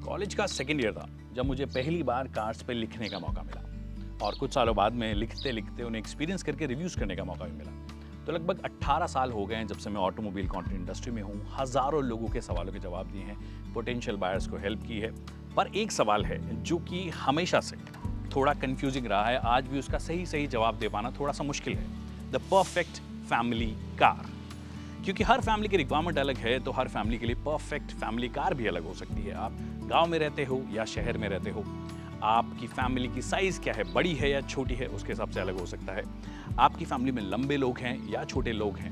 College का second year था जब मुझे पहली बार कार्स पे लिखने का मौका मिला और कुछ सालों बाद में लिखते लिखते उन्हें एक्सपीरियंस करके रिव्यूज़ करने का मौका भी मिला। तो लगभग 18 साल हो गए हैं जब से मैं ऑटोमोबाइल कंटेंट इंडस्ट्री में हूँ। हज़ारों लोगों के सवालों के जवाब दिए हैं, पोटेंशियल बायर्स को हेल्प की है। पर एक सवाल है जो कि हमेशा से थोड़ा कंफ्यूजिंग रहा है, आज भी उसका सही जवाब दे पाना थोड़ा सा मुश्किल है। The perfect family car. क्योंकि हर फैमिली की रिक्वायरमेंट अलग है, तो हर फैमिली के लिए परफेक्ट फैमिली कार भी अलग हो सकती है। आप गांव में रहते हो या शहर में रहते हो, आपकी फैमिली की साइज़ क्या है, बड़ी है या छोटी है, उसके हिसाब से अलग हो सकता है। आपकी फैमिली में लंबे लोग हैं या छोटे लोग हैं।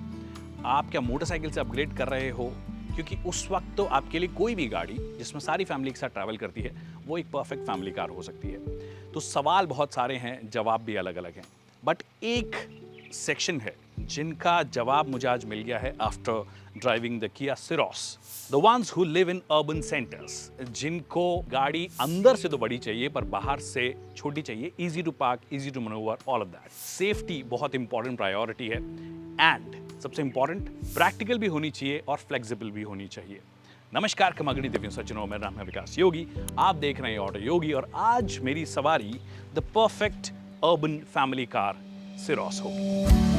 आप क्या मोटरसाइकिल से अपग्रेड कर रहे हो, क्योंकि उस वक्त तो आपके लिए कोई भी गाड़ी जिसमें सारी फैमिली के साथ ट्रैवल करती है वो एक परफेक्ट फैमिली कार हो सकती है। तो सवाल बहुत सारे हैं, जवाब भी अलग अलग हैं। बट एक सेक्शन है जिनका जवाब मुझे आज मिल गया है after driving the Kia Syros. The ones who live in urban centres, जिनको गाड़ी अंदर से तो बड़ी चाहिए पर बाहर से छोटी चाहिए, easy to park, easy to manoeuvre, all of that. Safety बहुत इंपॉर्टेंट प्रायोरिटी है एंड सबसे इंपॉर्टेंट प्रैक्टिकल भी होनी चाहिए और फ्लेक्सिबल भी होनी चाहिए। नमस्कार कमागड़ी देवियों सज्जनों, मेरा नाम है विकास योगी, आप देख रहे हैं ऑटो योगी और आज मेरी सवारी the perfect urban family car Syros होगी।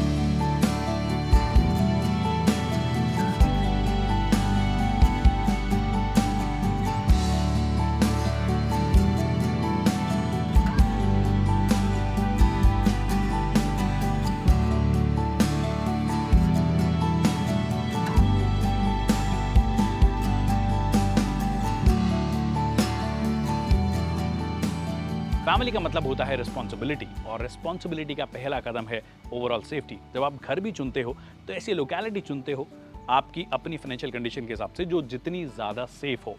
फैमिली का मतलब होता है रिस्पॉन्सिबिलिटी और रिस्पॉन्सिबिलिटी का पहला कदम है ओवरऑल सेफ्टी। जब आप घर भी चुनते हो तो ऐसी लोकेलिटी चुनते हो आपकी अपनी फाइनेंशियल कंडीशन के हिसाब से जो जितनी ज़्यादा सेफ हो।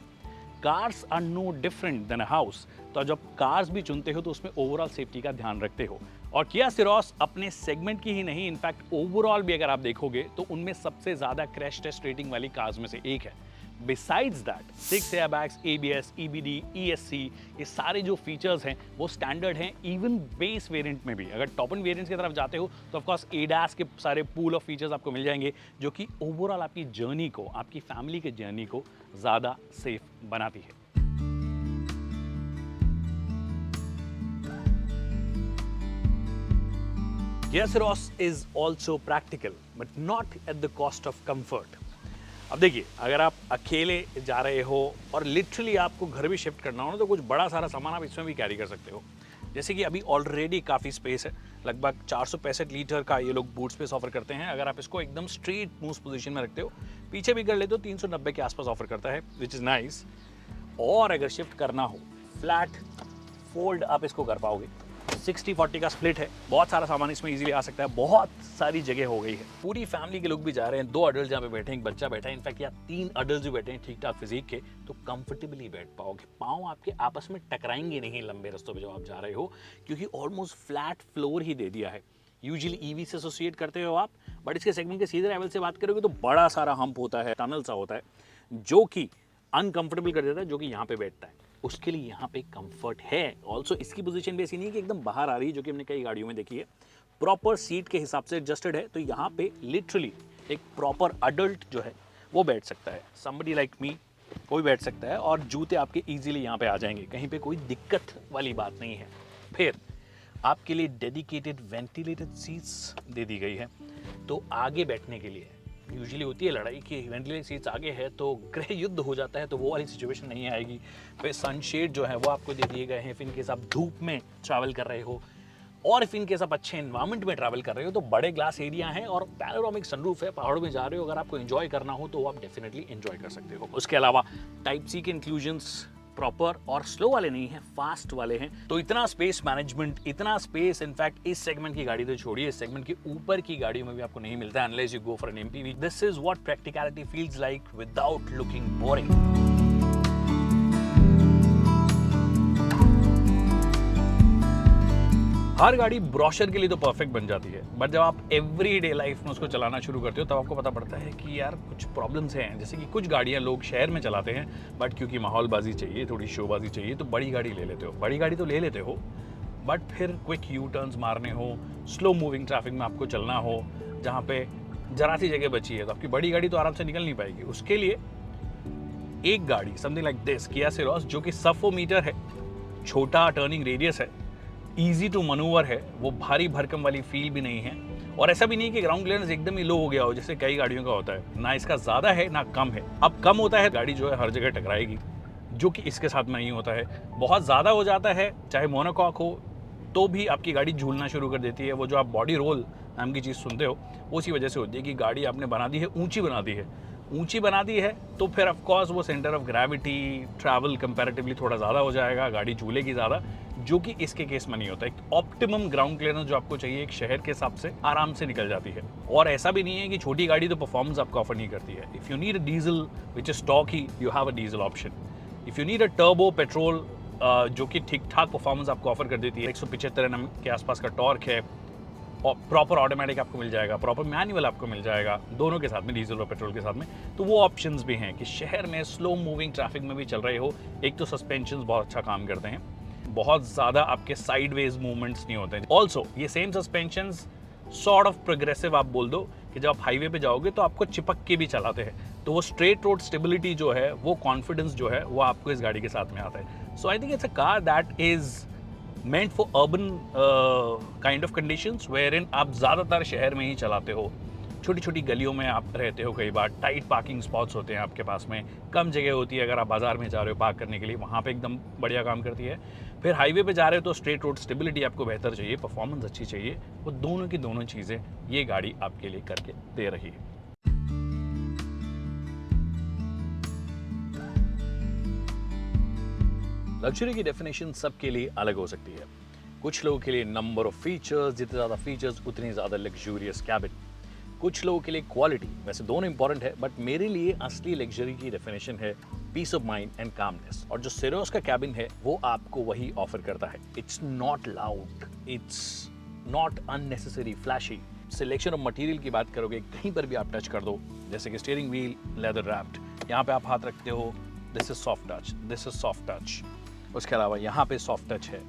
Cars are no different than a house. तो जब कार्स भी चुनते हो तो उसमें ओवरऑल सेफ्टी का ध्यान रखते हो। और किया सिरोस अपने सेगमेंट की ही नहीं, इनफैक्ट ओवरऑल भी अगर आप देखोगे तो उनमें सबसे ज़्यादा क्रैश टेस्ट रेटिंग वाली कार्स में से एक है। Besides that, 6 airbags, ABS, EBD, ESC, ये सारे जो फीचर्स हैं वो स्टैंडर्ड हैं इवन बेस वेरिएंट में भी। अगर टॉप एंड वेरिएंट्स की तरफ जाते हो तो ऑफ कोर्स ADAS के सारे पूल ऑफ फीचर्स आपको मिल जाएंगे जो कि ओवरऑल आपकी जर्नी को, आपकी फैमिली के जर्नी को ज़्यादा सेफ बनाती है। Kia Syros is also practical, but not at the cost of comfort. अब देखिए, अगर आप अकेले जा रहे हो और लिटरली आपको घर भी शिफ्ट करना हो ना, तो कुछ बड़ा सारा सामान आप इसमें भी कैरी कर सकते हो। जैसे कि अभी ऑलरेडी काफ़ी स्पेस है, लगभग 465 लीटर का ये लोग बूट स्पेस ऑफर करते हैं। अगर आप इसको एकदम स्ट्रेट स्मूथ पोजीशन में रखते हो, पीछे भी कर लेते हो, 390 के आसपास ऑफर करता है, विच इज़ नाइस। और अगर शिफ्ट करना हो, फ्लैट फोल्ड आप इसको कर पाओगे। 60-40 का स्प्लिट है, बहुत सारा सामान इसमें इजीली आ सकता है, बहुत सारी जगह हो गई है। पूरी फैमिली के लोग भी जा रहे हैं, 2 अडल्ट जहाँ पे बैठे हैं, एक बच्चा बैठा है, इनफैक्ट या 3 अडल्ट भी बैठे हैं ठीक ठाक फिजिक के, तो कंफर्टेबली बैठ पाओगे। पाँव आपके आपस में टकराएंगे नहीं लंबे रास्तों पे जब आप जा रहे हो, क्योंकि ऑलमोस्ट फ्लैट फ्लोर ही दे दिया है। यूजुअली ईवी से एसोसिएट करते हो आप, बट इसके सेगमेंट के सीधे लेवल से बात करोगे तो बड़ा सारा हम्प होता है, टनल सा होता है, जो कि अनकंफर्टेबल कर देता है, जो कि यहाँ पे बैठता है। उसके लिए यहाँ पे कंफर्ट है। ऑल्सो इसकी पोजीशन भी ऐसी नहीं है कि एकदम बाहर आ रही है, जो कि हमने कई गाड़ियों में देखी है। प्रॉपर सीट के हिसाब से एडजस्टेड है, तो यहाँ पे लिटरली एक प्रॉपर अडल्ट जो है वो बैठ सकता है। समबडी लाइक मी कोई बैठ सकता है और जूते आपके इजीली यहाँ पे आ जाएंगे, कहीं पे कोई दिक्कत वाली बात नहीं है। फिर आपके लिए डेडिकेटेड वेंटिलेटेड सीट्स दे दी गई है, तो आगे बैठने के लिए यूजुअली होती है लड़ाई की वेंटिलेटेड सीट्स आगे है तो गृह युद्ध हो जाता है, तो वो वाली सिचुएशन नहीं आएगी। फिर सनशेड जो है वो आपको दे दिए गए हैं, फिर इनकेस आप धूप में ट्रैवल कर रहे हो और फिर इनकेस आप अच्छे एनवायरनमेंट में ट्रैवल कर रहे हो तो बड़े ग्लास एरिया हैं और पैनोरामिक सनरूफ है। पहाड़ों में जा रहे हो, अगर आपको एंजॉय करना हो तो आप डेफिनेटली एंजॉय कर सकते हो। उसके अलावा टाइप सी के इंक्लूजन्स प्रॉपर और स्लो वाले नहीं हैं, फास्ट वाले हैं। तो इतना स्पेस मैनेजमेंट, इतना स्पेस इनफैक्ट इस सेगमेंट की गाड़ी तो छोड़िए, इस सेगमेंट के ऊपर की गाड़ियों में भी आपको नहीं मिलता है, unless you go for an MPV. This is what practicality feels like without looking boring. हर गाड़ी ब्रोशर के लिए तो परफेक्ट बन जाती है, बट जब आप एवरीडे लाइफ में उसको चलाना शुरू करते हो तब आपको पता पड़ता है कि यार कुछ प्रॉब्लम्स हैं। जैसे कि कुछ गाड़ियां लोग शहर में चलाते हैं, बट क्योंकि माहौलबाजी चाहिए, थोड़ी शोबाजी चाहिए, तो बड़ी गाड़ी ले लेते हो। बड़ी गाड़ी तो ले लेते हो, बट फिर क्विक यू टर्न्स मारने हो, स्लो मूविंग ट्रैफिक में आपको चलना हो, जहाँ पे जरा सी जगह बची है, तो आपकी बड़ी गाड़ी तो आराम से निकल नहीं पाएगी। उसके लिए एक गाड़ी समथिंग लाइक दिस किया सिरोस जो कि सब 4 मीटर है, छोटा टर्निंग रेडियस है, ईजी टू मनूवर है, वो भारी भरकम वाली फील भी नहीं है और ऐसा भी नहीं कि ग्राउंड क्लियरेंस एकदम ही लो हो गया हो जैसे कई गाड़ियों का होता है। ना इसका ज़्यादा है ना कम है। अब कम होता है गाड़ी जो है हर जगह टकराएगी, जो कि इसके साथ में नहीं होता है। बहुत ज़्यादा हो जाता है चाहे मोनोकॉक हो तो भी आपकी गाड़ी झूलना शुरू कर देती है। वो जो आप बॉडी रोल नाम की चीज़ सुनते हो उसी वजह से होती है कि गाड़ी आपने बना दी है, ऊंची बना दी है। ऊंची बना दी है तो फिर ऑफ कोर्स वो centre of gravity travel comparatively थोड़ा ज़्यादा हो जाएगा, गाड़ी झूलेगी ज़्यादा, जो कि इसके केस में नहीं होता। एक ऑप्टिमम ग्राउंड क्लियरेंस जो आपको चाहिए एक शहर के हिसाब से आराम से निकल जाती है। और ऐसा भी नहीं है कि छोटी गाड़ी तो परफॉर्मेंस आपको ऑफर नहीं करती है। If you need a diesel which is stock he, you have a diesel option. If you need a turbo petrol जो कि ठीक ठाक परफॉर्मेंस आपको ऑफर कर देती है, 175 Nm के आसपास का टॉर्क है, और प्रॉपर ऑटोमेटिक आपको मिल जाएगा, प्रॉपर मैनुअल आपको मिल जाएगा, दोनों के साथ में, डीजल और पेट्रोल के साथ में। तो वो ऑप्शंस भी हैं कि शहर में स्लो मूविंग ट्रैफिक में भी चल रहे हो। एक तो सस्पेंशंस बहुत अच्छा काम करते हैं, बहुत ज़्यादा आपके साइडवेज मूवमेंट्स नहीं होते हैं। ऑल्सो ये same suspensions sort of progressive आप बोल दो कि जब आप हाईवे पे जाओगे तो आपको चिपक के भी चलाते हैं, तो वो स्ट्रेट रोड स्टेबिलिटी जो है, वो कॉन्फिडेंस जो है, वो आपको इस गाड़ी के साथ में आता है। So I think it's a car that is meant for urban kind of conditions wherein आप ज़्यादातर शहर में ही चलाते हो। छोटी छोटी गलियों में आप रहते हो, कई बार टाइट पार्किंग स्पॉट्स होते हैं आपके पास में, कम जगह होती है अगर आप बाजार में जा रहे हो पार्क करने के लिए, वहाँ पे एकदम बढ़िया काम करती है। फिर हाईवे पे जा रहे हो तो स्ट्रेट रोड स्टेबिलिटी आपको बेहतर चाहिए, परफॉर्मेंस अच्छी चाहिए, वो दोनों की दोनों चीज़ें ये गाड़ी आपके लिए करके दे रही है। लग्जरी की डेफिनेशन सबके लिए अलग हो सकती है। कुछ लोगों के लिए नंबर ऑफ फीचर्स, जितने ज़्यादा फीचर्स उतनी ज़्यादा लग्जूरियस कैबिन। कुछ लोगों के लिए क्वालिटी, वैसे दोनों इंपॉर्टेंट है, बट मेरे लिए असली लग्जरी की डेफिनेशन है peace of mind and calmness. और जो सिरोस का कैबिन है वो आपको वही ऑफर करता है। It's not loud, it's not unnecessary flashy. Selection of material की बात करोगे, कहीं पर भी आप टच कर दो, जैसे कि स्टीयरिंग व्हील लेदर रैप्ड, यहाँ पे आप हाथ रखते हो, this is soft touch, this is soft touch. उसके अलावा यहाँ पे सॉफ्ट टच है,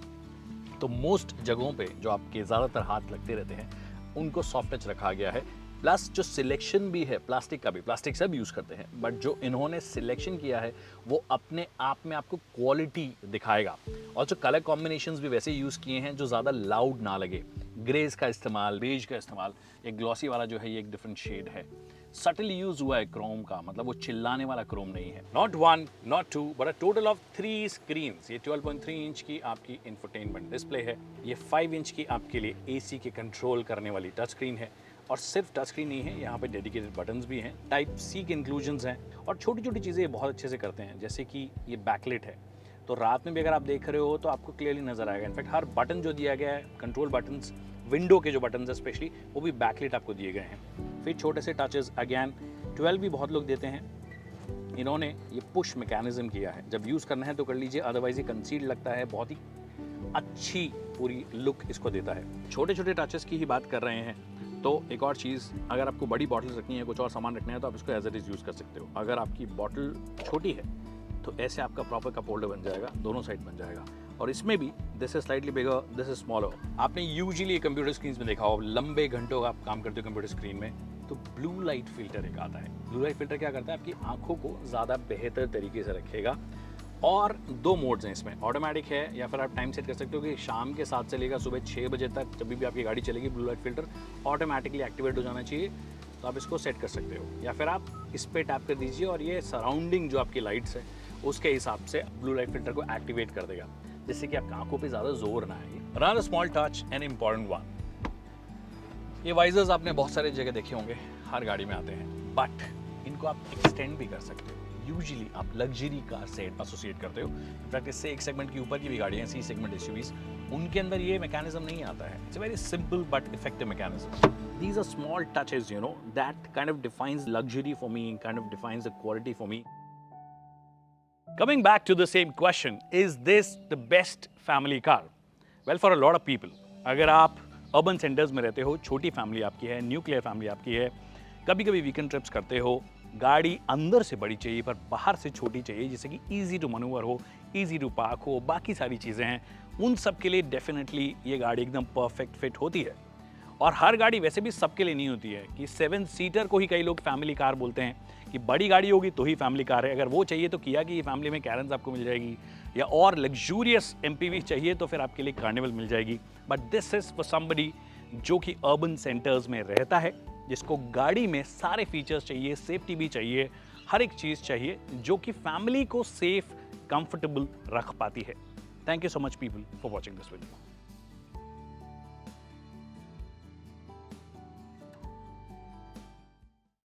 तो मोस्ट जगहों पे जो आपके ज़्यादातर हाथ लगते रहते हैं उनको सॉफ्ट टच रखा गया है। प्लस जो सिलेक्शन भी है प्लास्टिक का भी, प्लास्टिक सब यूज़ करते हैं, बट जो इन्होंने सिलेक्शन किया है वो अपने आप में आपको क्वालिटी दिखाएगा। और जो कलर कॉम्बिनेशंस भी वैसे यूज़ किए हैं जो ज़्यादा लाउड ना लगे। ग्रेज का इस्तेमाल, बेज का इस्तेमाल, एक ग्लॉसी वाला जो है ये एक डिफरेंट शेड है। सटली यूज हुआ है क्रोम का, मतलब वो चिल्लाने वाला क्रोम नहीं है। Not 1 not 2 but a total of 3 screens. ये 12.3 इंच की आपकी इंफोटेनमेंट डिस्प्ले है। ये 5 इंच की आपके लिए एसी के कंट्रोल करने वाली टच स्क्रीन है। और सिर्फ टच स्क्रीन नहीं है, यहाँ पे डेडिकेटेड बटन्स भी हैं, टाइप सी के इंक्लूजन्स हैं, और छोटी छोटी चीज़ें बहुत अच्छे से करते हैं, जैसे कि ये बैकलाइट है, तो रात में भी अगर आप देख रहे हो तो आपको क्लियरली नजर आएगा। इनफैक्ट हर बटन जो दिया गया है, कंट्रोल बटन्स, विंडो के जो बटन्स है स्पेशली, वो भी बैकलाइट आपको दिए गए हैं। फिर छोटे से टचेस, अगेन 12 भी बहुत लोग देते हैं। इन्होंने ये पुश मैकेनिज्म किया है, जब यूज़ करना है तो कर लीजिए, अदरवाइज ये कंसील्ड लगता है, बहुत ही अच्छी पूरी लुक इसको देता है। छोटे छोटे टचेस की ही बात कर रहे हैं तो एक और चीज़, अगर आपको बड़ी बॉटल रखनी है, कुछ और सामान रखना है, तो आप इसको एज इट इज़ यूज़ कर सकते हो। अगर आपकी बॉटल छोटी है तो ऐसे आपका प्रॉपर कप होल्डर बन जाएगा, दोनों साइड बन जाएगा। और इसमें भी this is slightly bigger, this is smaller. आपने यूजुअली कंप्यूटर स्क्रीन में देखा हो, लंबे घंटों का आप काम करते हो कंप्यूटर स्क्रीन में, तो ब्लू लाइट फिल्टर एक आता है। ब्लू लाइट फिल्टर क्या करता है, आपकी आंखों को ज़्यादा बेहतर तरीके से रखेगा। और 2 मोड्स हैं इसमें, ऑटोमेटिक है, या फिर आप टाइम सेट कर सकते हो कि शाम के 7 से लेकर सुबह 6 बजे तक जब भी आपकी गाड़ी चलेगी, blue light filter automatically activate हो जाना चाहिए, तो आप इसको सेट कर सकते हो। या फिर आप इस पर टैप कर दीजिए और ये सराउंडिंग जो आपकी लाइट्स है उसके हिसाब से ब्लू लाइट फिल्टर को एक्टिवेट कर देगा, जिससे कि आपकी आंखों पे ज़्यादा जोर ना आए। Another small touch and important one, ये वाइजर्स आपने बहुत सारे जगह देखे होंगे, हर गाड़ी में आते हैं, बट इनको आप एक्सटेंड भी कर सकते हो। यूजुअली आप लग्जरी कार से एसोसिएट करते हो, इनफैक्ट इससे एक सेगमेंट के ऊपर की भी गाड़ियाँ, सी सेगमेंट एसयूवीज, उनके अंदर ये मैकेनिज्म नहीं आता है। It's a very simple but effective mechanism. These are small touches, you know, that kind of defines luxury for me, kind of defines the quality for me. Coming back to the same question, is this the best family car? Well, for a lot of people, अगर आप urban centres में रहते हो, छोटी family आपकी है, nuclear family आपकी है, कभी कभी वीकेंड ट्रिप्स करते हो, गाड़ी अंदर से बड़ी चाहिए पर बाहर से छोटी चाहिए, जिससे कि ईजी टू मनूवर हो, ईजी टू पार्क हो, बाकी सारी चीज़ें हैं, उन सब के लिए डेफिनेटली ये गाड़ी एकदम परफेक्ट फिट होती है। और हर गाड़ी वैसे भी सबके लिए नहीं होती है कि 7 सीटर को ही कई लोग फैमिली कार बोलते हैं कि बड़ी गाड़ी होगी तो ही फैमिली कार है। अगर वो चाहिए तो किया कि फैमिली में कैरन्स आपको मिल जाएगी, या और लग्जूरियस एमपीवी चाहिए तो फिर आपके लिए कार्निवल मिल जाएगी। But this is for somebody जो कि अर्बन सेंटर्स में रहता है, जिसको गाड़ी में सारे फीचर्स चाहिए, सेफ्टी भी चाहिए, हर एक चीज़ चाहिए जो कि फैमिली को सेफ कंफर्टेबल रख पाती है। Thank you so much people for watching this video.